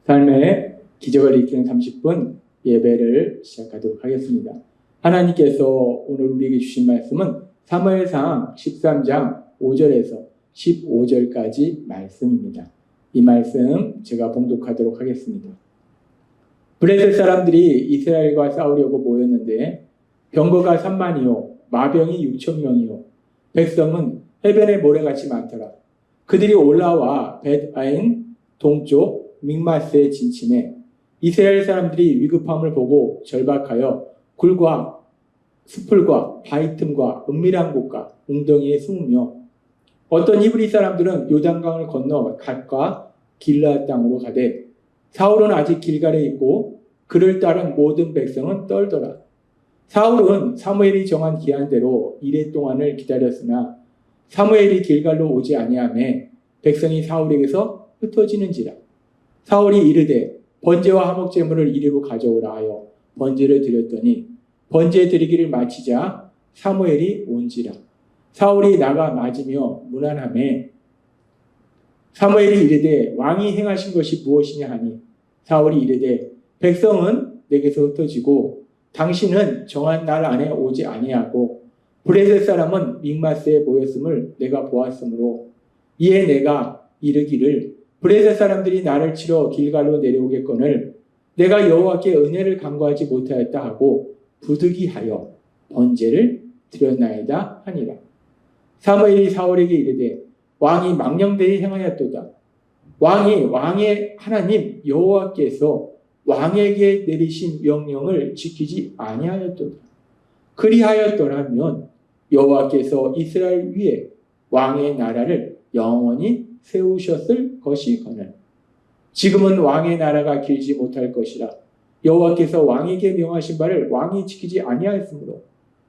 삶의 기적을 일으키는 30분 예배를 시작하도록 하겠습니다. 하나님께서 오늘 우리에게 주신 말씀은 사무엘상 13장 5절에서 15절까지 말씀입니다. 이 말씀 제가 봉독하도록 하겠습니다. 블레셋 사람들이 이스라엘과 싸우려고 모였는데 병거가 3만이요 마병이 6,000명이요 백성은 해변의 모래같이 많더라. 그들이 올라와 벳아인 동쪽 믹마스에 진침해 이스라엘 사람들이 위급함을 보고 절박하여 굴과 숲풀과 바위 틈과 은밀한 곳과 웅덩이에 숨으며 어떤 히브리 사람들은 요단강을 건너 갓과 길르앗 땅으로 가되 사울은 아직 길갈에 있고 그를 따른 모든 백성은 떨더라. 사울은 사무엘이 정한 기한대로 이레 동안을 기다렸으나 사무엘이 길갈로 오지 아니하매 백성이 사울에게서 흩어지는지라. 사울이 이르되 번제와 화목 제물을 이리로 가져오라 하여 번제를 드렸더니 번제 드리기를 마치자 사무엘이 온지라. 사울이 나가 맞으며 문안하매 사무엘이 이르되 왕이 행하신 것이 무엇이냐 하니 사울이 이르되 백성은 내게서 흩어지고 당신은 정한 날 안에 오지 아니하고 블레셋 사람은 믹마스에 모였음을 내가 보았으므로 이에 내가 이르기를 블레셋 사람들이 나를 치러 길갈로 내려오겠거늘 내가 여호와께 은혜를 간구하지 못하였다 하고 부득이하여 번제를 드렸나이다 하니라. 사무엘이 사울에게 이르되 왕이 망령되이 행하였도다. 왕의 하나님 여호와께서 왕에게 내리신 명령을 지키지 아니하였도다. 그리하였더라면 여호와께서 이스라엘 위에 왕의 나라를 영원히 세우셨을 것이거늘 지금은 왕의 나라가 길지 못할 것이라. 여호와께서 왕에게 명하신 바를 왕이 지키지 아니하였으므로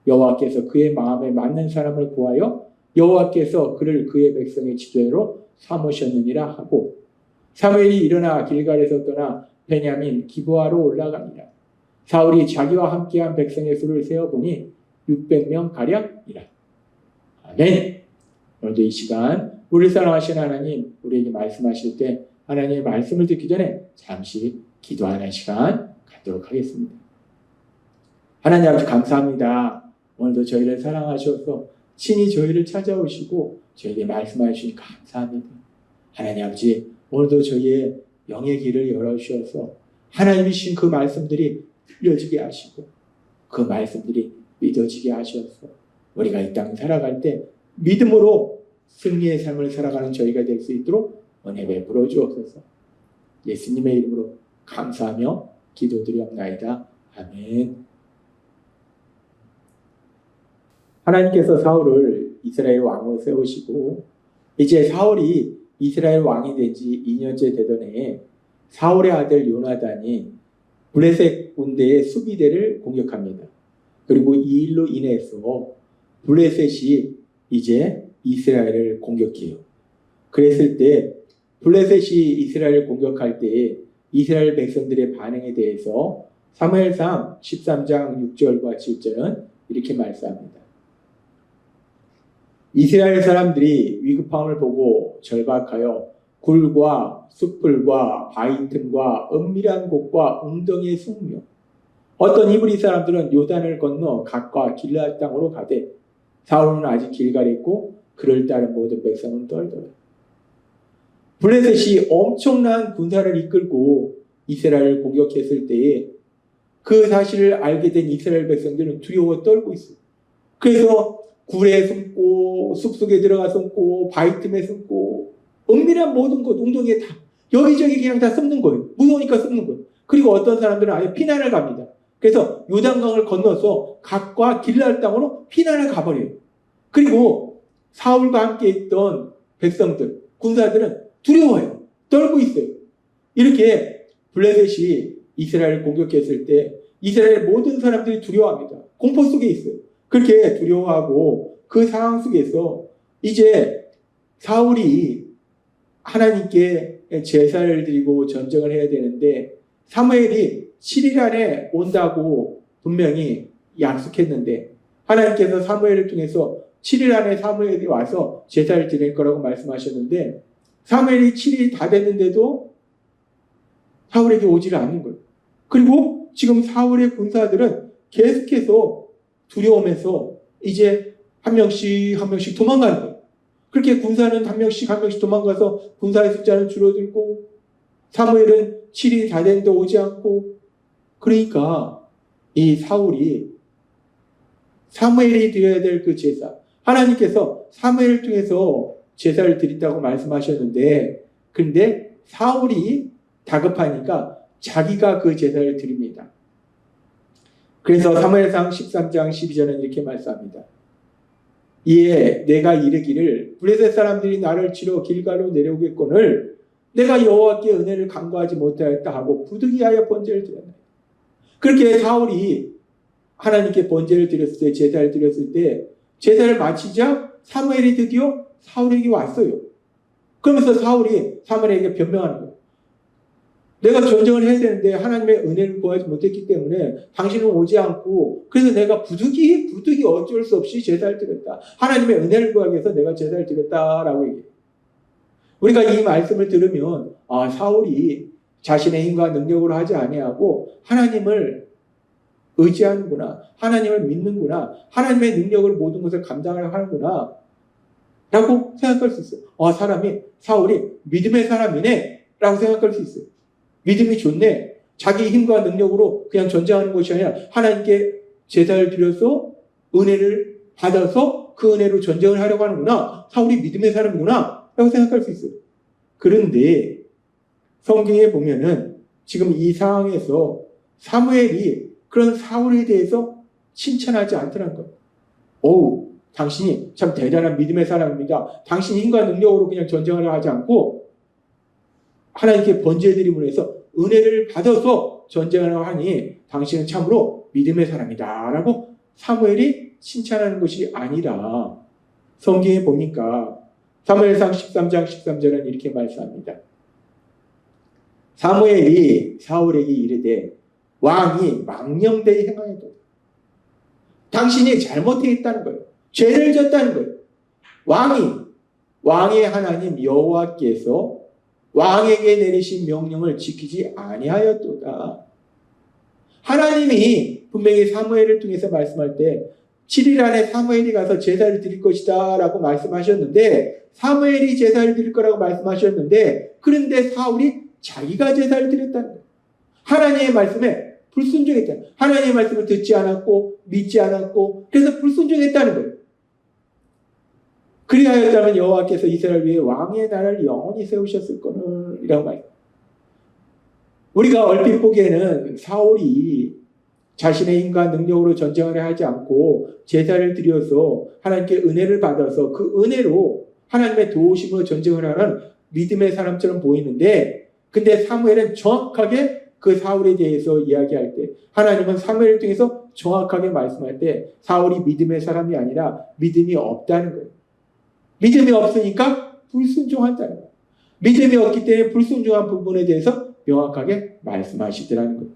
여호와께서 그의 마음에 맞는 사람을 구하여 여호와께서 그를 그의 백성의 지도자로 삼으셨느니라 하고 사무엘이 일어나 길갈에서 떠나 베냐민 기브아로 올라갑니다. 사울이 자기와 함께한 백성의 수를 세어보니 600명 가량이라. 아멘. 오늘도 이 시간 우리 사랑하신 하나님 우리에게 말씀하실 때 하나님의 말씀을 듣기 전에 잠시 기도하는 시간 갖도록 하겠습니다. 하나님 아버지 감사합니다. 오늘도 저희를 사랑하셔서 친히 저희를 찾아오시고 저에게 말씀하시니 감사합니다. 하나님 아버지 오늘도 저희의 영의 길을 열어주셔서 하나님이 주신 그 말씀들이 들려지게 하시고 그 말씀들이 믿어지게 하셔서 우리가 이 땅 살아갈 때 믿음으로 승리의 삶을 살아가는 저희가 될 수 있도록 은혜 베풀어 주옵소서. 예수님의 이름으로 감사하며 기도드리옵나이다. 아멘. 하나님께서 사울을 이스라엘 왕으로 세우시고 이제 사울이 이스라엘 왕이 된 지 2년째 되던 해에 사울의 아들 요나단이 블레셋 군대의 수비대를 공격합니다. 그리고 이 일로 인해서 블레셋이 이제 이스라엘을 공격해요. 그랬을 때 블레셋이 이스라엘을 공격할 때에 이스라엘 백성들의 반응에 대해서 사무엘상 13장 6절과 7절은 이렇게 말씀합니다. 이스라엘 사람들이 위급함을 보고 절박하여 굴과 숲풀과 바위 틈과 은밀한 곳과 웅덩이에 숨으며 어떤 히브리 사람들은 요단을 건너 갓과 길르앗 땅으로 가되 사울은 아직 길갈에 있고 그를 따른 모든 백성은 떨더라. 블레셋이 엄청난 군사를 이끌고 이스라엘을 공격했을 때에 그 사실을 알게 된 이스라엘 백성들은 두려워 떨고 있어요. 그래서 굴에 숨고 숲속에 들어가 숨고 바위 틈에 숨고 은밀한 모든 곳 웅덩이에 다 여기저기 그냥 다 숨는 거예요. 무서우니까 숨는 거예요. 그리고 어떤 사람들은 아예 피난을 갑니다. 그래서 요단강을 건너서 갓과 길르앗 땅으로 피난을 가버려요. 그리고 사울과 함께 있던 백성들, 군사들은 두려워요. 떨고 있어요. 이렇게 블레셋이 이스라엘을 공격했을 때 이스라엘 모든 사람들이 두려워합니다. 공포 속에 있어요. 그렇게 두려워하고 그 상황 속에서 이제 사울이 하나님께 제사를 드리고 전쟁을 해야 되는데 사무엘이 7일 안에 온다고 분명히 약속했는데 하나님께서 사무엘을 통해서 7일 안에 사무엘이 와서 제사를 드릴 거라고 말씀하셨는데 사무엘이 7일이 다 됐는데도 사울에게 오지를 않는 거예요. 그리고 지금 사울의 군사들은 계속해서 두려움에서 이제 한 명씩 도망가는 거예요. 그렇게 군사는 한 명씩 도망가서 군사의 숫자는 줄어들고 사무엘은 7일이 다 됐는데 오지 않고, 그러니까 이 사무엘이 드려야 될 그 제사, 하나님께서 사무엘을 통해서 제사를 드린다고 말씀하셨는데, 그런데 사울이 다급하니까 자기가 그 제사를 드립니다. 그래서 사무엘상 13장 12절은 이렇게 말씀합니다. 이에 내가 이르기를 블레셋 사람들이 나를 치러 길갈로 내려오겠거늘 내가 여호와께 은혜를 간구하지 못하였다 하고 부득이하여 번제를 드렸나이다. 그렇게 사울이 하나님께 번제를 드렸을 때, 제사를 드렸을 때, 제사를 마치자 사무엘이 드디어 사울에게 왔어요. 그러면서 사울이 사무엘에게 변명하는 거예요. 내가 전쟁을 해야 되는데 하나님의 은혜를 구하지 못했기 때문에 당신은 오지 않고, 그래서 내가 부득이 어쩔 수 없이 제사를 드렸다. 하나님의 은혜를 구하기 위해서 내가 제사를 드렸다라고 얘기해요. 우리가 이 말씀을 들으면 사울이 자신의 힘과 능력으로 하지 아니하고 하나님을 의지하는구나, 하나님을 믿는구나, 하나님의 능력으로 모든 것을 감당을 하는구나 라고 생각할 수 있어요. 사울이 믿음의 사람이네 라고 생각할 수 있어요. 믿음이 좋네. 자기 힘과 능력으로 그냥 전쟁하는 것이 아니라 하나님께 제사를 드려서 은혜를 받아서 그 은혜로 전쟁을 하려고 하는구나. 사울이 믿음의 사람이구나 라고 생각할 수 있어요. 그런데 성경에 보면은 지금 이 상황에서 사무엘이 그런 사울에 대해서 칭찬하지 않더라는 거예요. 당신이 참 대단한 믿음의 사람입니다. 당신이 힘과 능력으로 그냥 전쟁을 하지 않고 하나님께 번제드림으로 해서 은혜를 받아서 전쟁을 하니 당신은 참으로 믿음의 사람이다 라고 사무엘이 칭찬하는 것이 아니라, 성경에 보니까 사무엘상 13장 13절은 이렇게 말씀합니다. 사무엘이 사울에게 이르되 왕이 망령되이 행하여도, 당신이 잘못했다는 거예요. 죄를 졌다는 거예요. 왕의 하나님 여호와께서 왕에게 내리신 명령을 지키지 아니하였도다. 하나님이 분명히 사무엘을 통해서 말씀할 때 7일 안에 사무엘이 가서 제사를 드릴 것이다 라고 말씀하셨는데, 사무엘이 제사를 드릴 거라고 말씀하셨는데, 그런데 사울이 자기가 제사를 드렸다는 거예요. 하나님의 말씀에 불순종했다는 거예요. 하나님의 말씀을 듣지 않았고 믿지 않았고, 그래서 불순종했다는 거예요. 그리하였다면 여호와께서 이스라엘 위에 왕의 나라를 영원히 세우셨을 거는 이라고 말해요. 우리가 얼핏 보기에는 사울이 자신의 힘과 능력으로 전쟁을 하지 않고 제사를 드려서 하나님께 은혜를 받아서 그 은혜로 하나님의 도우심으로 전쟁을 하는 믿음의 사람처럼 보이는데, 근데 사무엘은 정확하게 그 사울에 대해서 이야기할 때, 하나님은 사무엘을 통해서 정확하게 말씀할 때 사울이 믿음의 사람이 아니라 믿음이 없다는 거예요. 믿음이 없으니까 불순종한다는 거예요. 믿음이 없기 때문에 불순종한 부분에 대해서 명확하게 말씀하시더라는 거예요.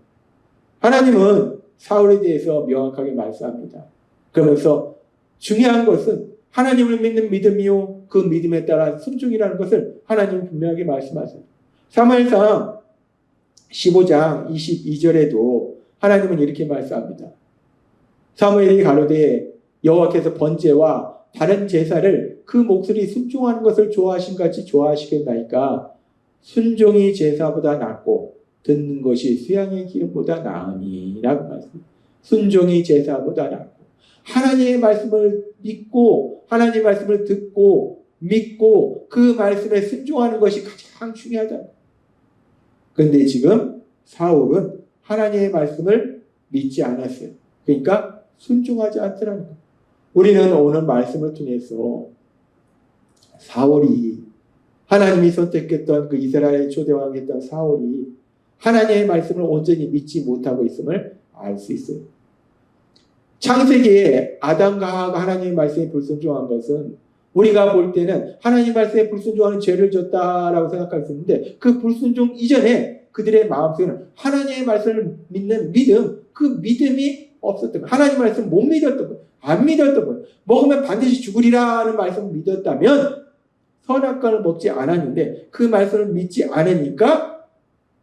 하나님은 사울에 대해서 명확하게 말씀합니다. 그러면서 중요한 것은 하나님을 믿는 믿음이요, 그 믿음에 따라 순종이라는 것을 하나님은 분명하게 말씀하세요. 사무엘상 15장 22절에도 하나님은 이렇게 말씀합니다. 사무엘이 가로되 여호와께서 번제와 다른 제사를 그 목소리 순종하는 것을 좋아하신 같이 좋아하시겠나이까. 순종이 제사보다 낫고 듣는 것이 수양의 기름보다 나으니 라고 말씀합니다. 순종이 제사보다 낫고, 하나님의 말씀을 믿고 하나님의 말씀을 듣고 믿고 그 말씀에 순종하는 것이 가장 중요하다. 그런데 지금 사울은 하나님의 말씀을 믿지 않았어요. 그러니까 순종하지 않더라는 거예요. 우리는 오늘 말씀을 통해서 사울이, 하나님이 선택했던 그 이스라엘 초대왕이었던 사울이 하나님의 말씀을 온전히 믿지 못하고 있음을 알 수 있어요. 창세기에 아담과 하와가 하나님의 말씀에 불순종한 것은 우리가 볼 때는 하나님 말씀에 불순종하는 죄를 졌다라고 생각할 수 있는데, 그 불순종 이전에 그들의 마음속에는 하나님의 말씀을 믿는 믿음, 그 믿음이 없었던 거예요. 하나님 말씀을 못 믿었던 거예요. 안 믿었던 거예요. 먹으면 반드시 죽으리라는 말씀을 믿었다면 선악과를 먹지 않았는데 그 말씀을 믿지 않으니까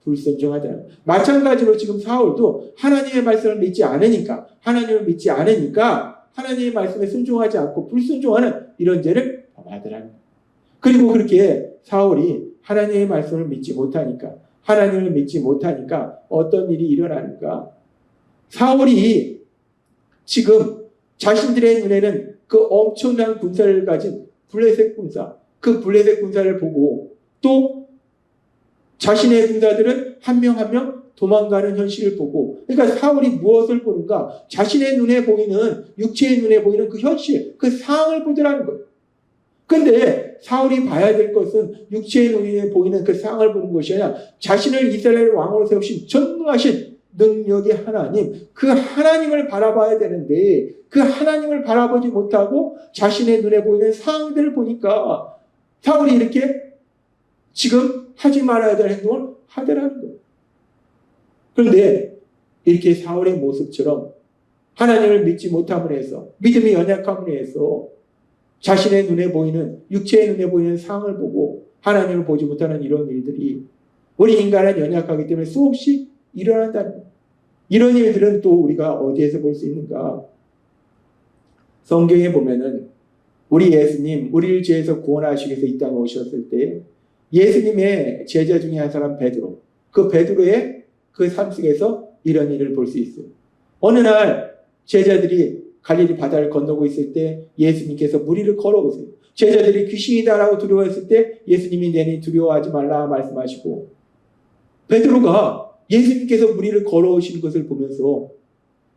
불순종하더라. 마찬가지로 지금 사울도 하나님의 말씀을 믿지 않으니까, 하나님을 믿지 않으니까 하나님의 말씀에 순종하지 않고 불순종하는 이런 죄를 범하더라는 거예요. 그리고 그렇게 사울이 하나님의 말씀을 믿지 못하니까, 하나님을 믿지 못하니까 어떤 일이 일어나는가? 사울이 지금 자신들의 눈에는 그 엄청난 군사를 가진 블레셋 군사, 그 블레셋 군사를 보고 또 자신의 군사들은 한 명 한 명 도망가는 현실을 보고, 그러니까 사울이 무엇을 보는가? 자신의 눈에 보이는, 육체의 눈에 보이는 그 현실, 그 상황을 보더라는 거예요. 근데 사울이 봐야 될 것은 육체의 눈에 보이는 그 상황을 보는 것이 아니라 자신을 이스라엘 왕으로 세우신 전능하신 능력의 하나님, 그 하나님을 바라봐야 되는데 그 하나님을 바라보지 못하고 자신의 눈에 보이는 상황들을 보니까 사울이 이렇게 지금 하지 말아야 될 행동을 하더라는 거예요. 그런데 이렇게 사울의 모습처럼 하나님을 믿지 못함으로 해서, 믿음이 연약함으로 해서 자신의 눈에 보이는, 육체의 눈에 보이는 상황을 보고 하나님을 보지 못하는 이런 일들이 우리 인간은 연약하기 때문에 수없이 일어난다는 거예요. 이런 일들은 또 우리가 어디에서 볼 수 있는가? 성경에 보면은 우리 예수님, 우리를 죄에서 구원하시기 위해서 이 땅에 오셨을 때 예수님의 제자 중에 한 사람 베드로, 그 베드로의 그 삶 속에서 이런 일을 볼 수 있어요. 어느 날 제자들이 갈릴리 바다를 건너고 있을 때 예수님께서 물 위를 걸어오세요. 제자들이 귀신이다라고 두려워했을 때 예수님이 내니 두려워하지 말라 말씀하시고, 베드로가 예수님께서 물 위를 걸어오시는 것을 보면서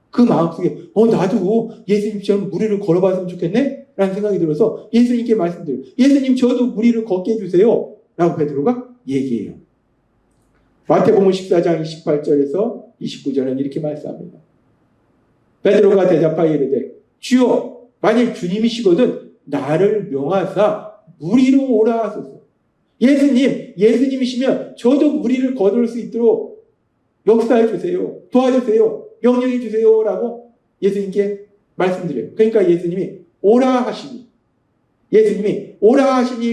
그 마음속에 나도 예수님처럼 물 위를 걸어봤으면 좋겠네? 라는 생각이 들어서 예수님께 말씀드려요. 예수님, 저도 물 위를 걷게 해주세요. 라고 베드로가 얘기해요. 마태복음 14장 28절에서 29절은 이렇게 말씀합니다. 베드로가 대답하여 이르되 주여, 만일 주님이시거든 나를 명하사 물 위로 오라 하소서. 예수님이시면 저도 물 위를 거둘 수 있도록 역사해 주세요. 도와주세요. 명령해 주세요. 라고 예수님께 말씀드려요. 그러니까 예수님이 오라 하시니,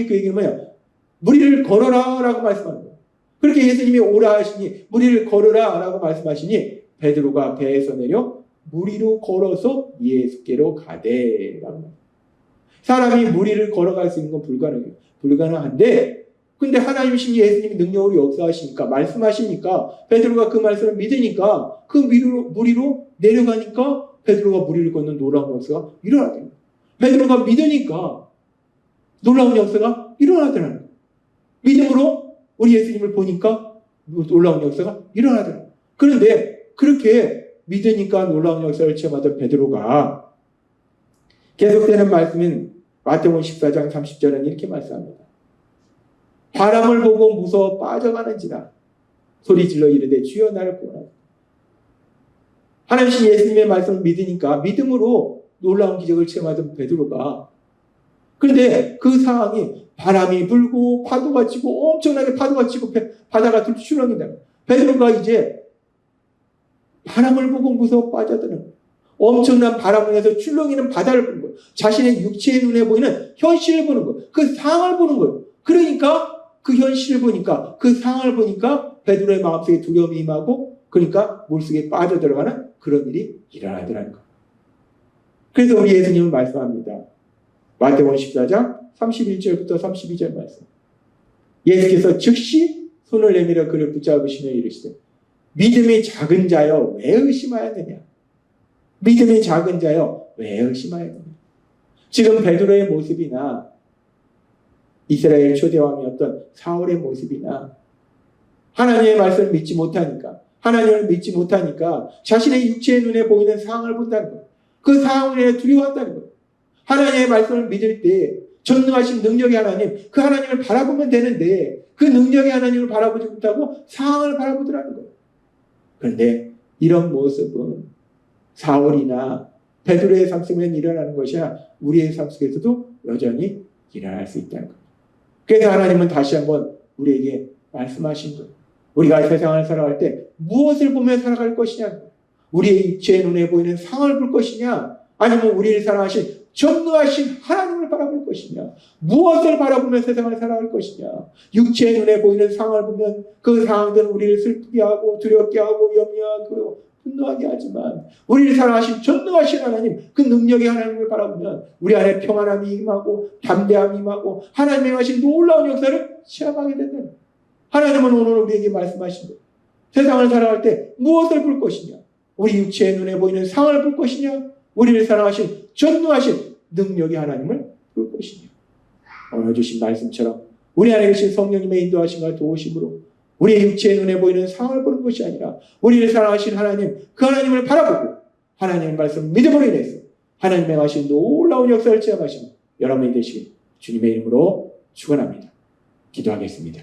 그 얘기는 뭐야? 물 위를 걸어라 라고 말씀하는 거예요. 그렇게 예수님이 오라 하시니, 물 위를 걸어라 라고 말씀하시니 베드로가 배에서 내려 물 위로 걸어서 예수께로 가되. 사람이 물 위를 걸어갈 수 있는 건 불가능해요. 불가능한데, 근데 하나님이신 예수님이 능력으로 역사하시니까, 말씀하시니까 베드로가 그 말씀을 믿으니까 그 물 위로 내려가니까 베드로가 물 위를 걷는 놀라운 역사가 일어나더라고요. 베드로가 믿으니까 놀라운 역사가 일어나더라고요. 믿음으로 우리 예수님을 보니까 놀라운 역사가 일어나더라고요. 그런데 그렇게 믿으니까 놀라운 역사를 체험하던 베드로가 계속되는 말씀인 마태복음 14장 30절은 이렇게 말씀합니다. 바람을 보고 무서워 빠져가는지라 소리질러 이르되 주여 나를 구원하소서. 하나님이신 예수님의 말씀을 믿으니까 믿음으로 놀라운 기적을 체험하던 베드로가, 그런데 그 상황이 바람이 불고 파도가 치고 엄청나게 파도가 치고 바다가 들추렁인다. 베드로가 이제 바람을 보고 무서워 빠져드는 거예요. 엄청난 바람을 해서 출렁이는 바다를 보는 거예요. 자신의 육체의 눈에 보이는 현실을 보는 거예요. 그 상황을 보는 거예요. 그러니까 그 현실을 보니까, 그 상황을 보니까 베드로의 마음속에 두려움이 임하고, 그러니까 물속에 빠져들어가는 그런 일이 일어나더라는 거예요. 그래서 우리 예수님은 말씀합니다. 마태복음 14장 31절부터 32절 말씀. 예수께서 즉시 손을 내밀어 그를 붙잡으시며 이르시되 믿음이 작은 자여 왜 의심하였느냐? 믿음이 작은 자여 왜 의심하였느냐? 지금 베드로의 모습이나 이스라엘 초대왕이었던 사울의 모습이나 하나님의 말씀을 믿지 못하니까, 하나님을 믿지 못하니까 자신의 육체의 눈에 보이는 상황을 본다는 거예요. 그 상황을 인해 두려워한다는 거예요. 하나님의 말씀을 믿을 때 전능하신 능력의 하나님, 그 하나님을 바라보면 되는데 그 능력의 하나님을 바라보지 못하고 상황을 바라보더라는 거예요. 그런데 이런 모습은 사울이나 베드로의 삶 속에는 일어나는 것이 아니라 우리의 삶 속에서도 여전히 일어날 수 있다는 거예요. 그래서 하나님은 다시 한번 우리에게 말씀하신 거예요. 우리가 세상을 살아갈 때 무엇을 보며 살아갈 것이냐? 우리의 육체의 눈에 보이는 상황을 볼 것이냐? 아니면 우리를 사랑하신 전능하신 하나님을 바라볼 것이냐, 무엇을 바라보며 세상을 살아갈 것이냐. 육체의 눈에 보이는 상황을 보면 그 상황들은 우리를 슬프게 하고 두렵게 하고 염려하고 분노하게 하지만, 우리를 사랑하신 전능하신 하나님, 그 능력의 하나님을 바라보면 우리 안에 평안함이 임하고 담대함이 임하고 하나님의 행하신 놀라운 역사를 체험하게 된다. 하나님은 오늘 우리에게 말씀하신 것, 세상을 살아갈 때 무엇을 볼 것이냐, 우리 육체의 눈에 보이는 상황을 볼 것이냐, 우리를 사랑하신 전능하신 능력의 하나님을 볼 것이냐. 오늘 주신 말씀처럼 우리 안에 계신 성령님의 인도하심과 도우심으로 우리의 육체의 눈에 보이는 상황을 보는 것이 아니라 우리를 사랑하신 하나님, 그 하나님을 바라보고 하나님의 말씀 믿음으로 인해서 하나님의 하신 놀라운 역사를 체험하시는 여러분이 되시길 주님의 이름으로 축원합니다. 기도하겠습니다.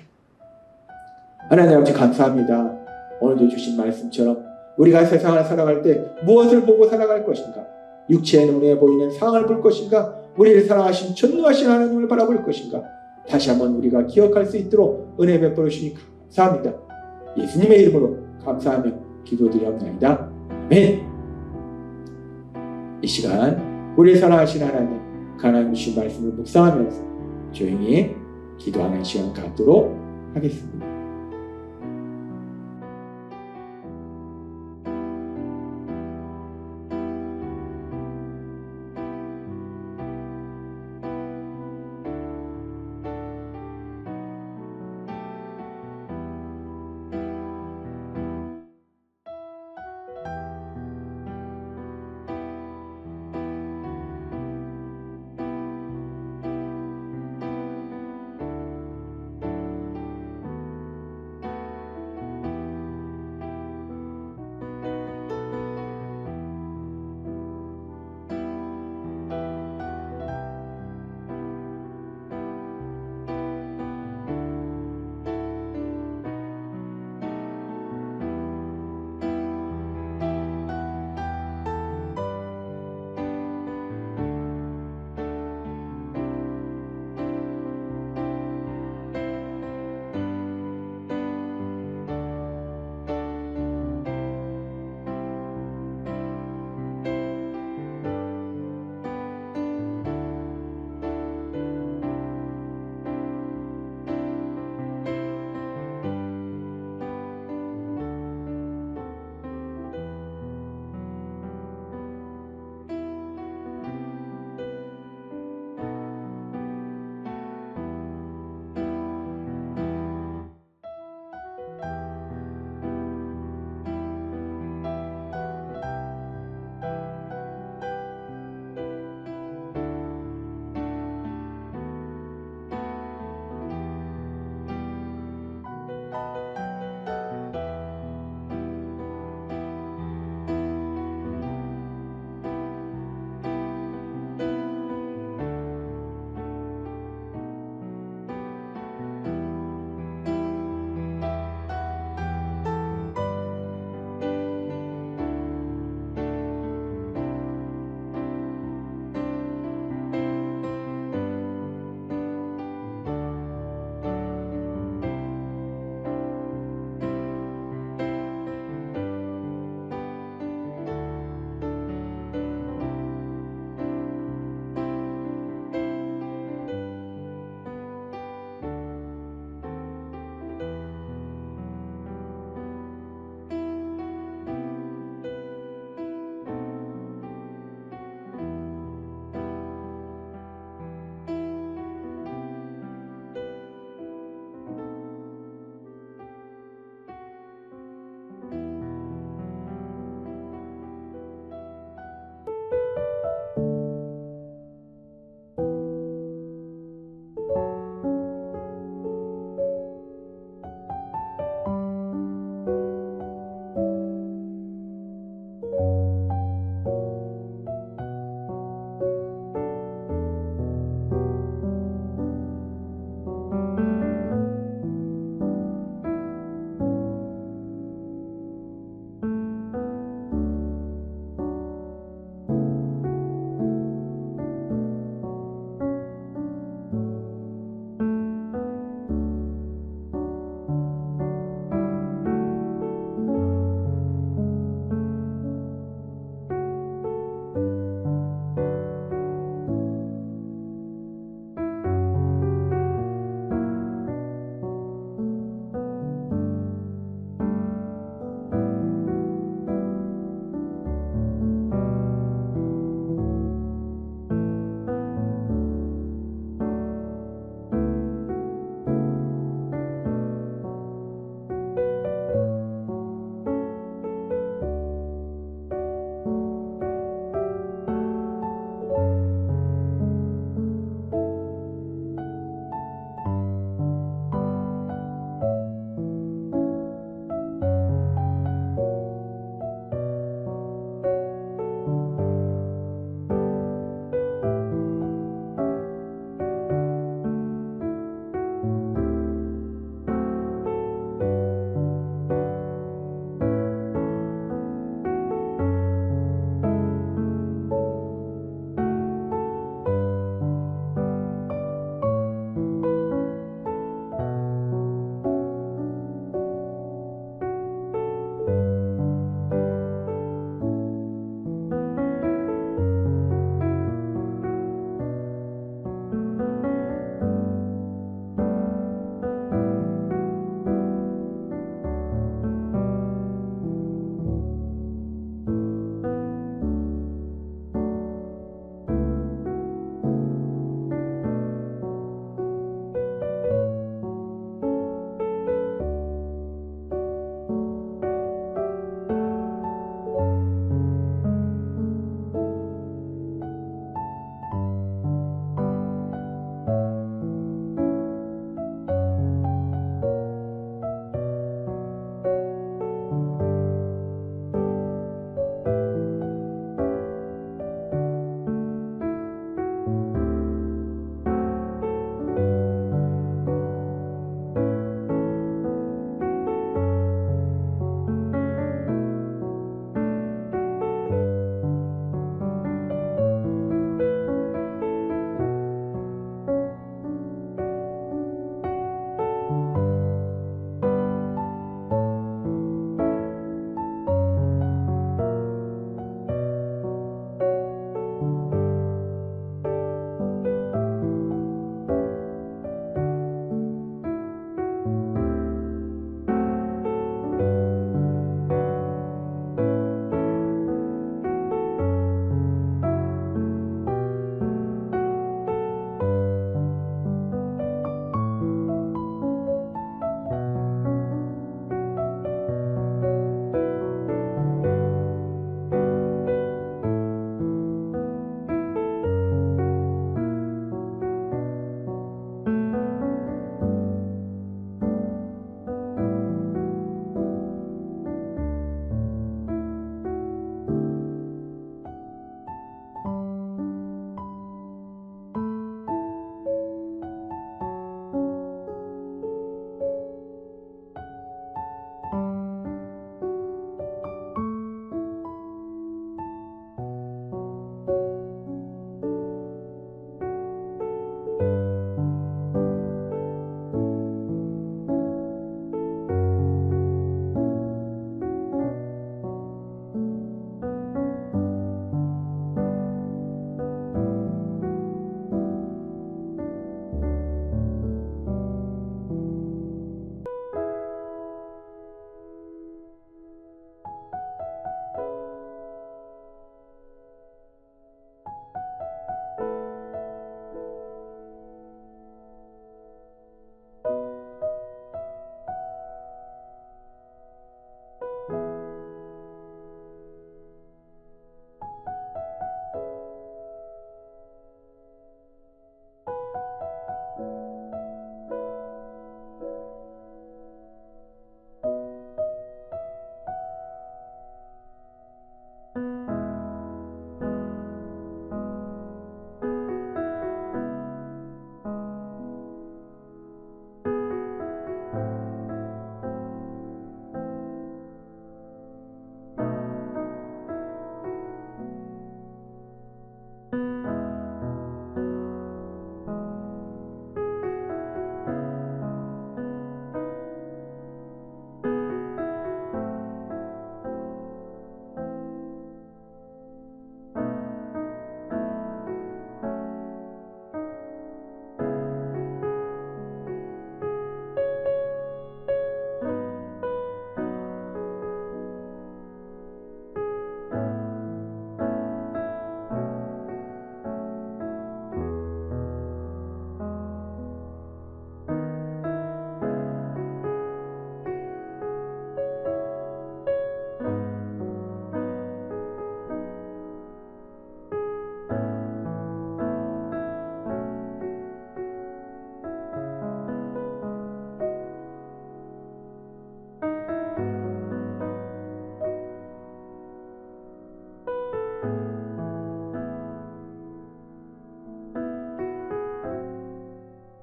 하나님 아버지 감사합니다. 오늘도 주신 말씀처럼 우리가 세상을 살아갈 때 무엇을 보고 살아갈 것인가, 육체의 눈에 보이는 상황을 볼 것인가, 우리를 사랑하신 전능하신 하나님을 바라볼 것인가, 다시 한번 우리가 기억할 수 있도록 은혜 베풀어 주시니 감사합니다. 예수님의 이름으로 감사하며 기도드리옵나이다. 아멘. 이 시간 우리를 사랑하신 하나님, 하나님 주신 말씀을 묵상하면서 조용히 기도하는 시간 갖도록 하겠습니다.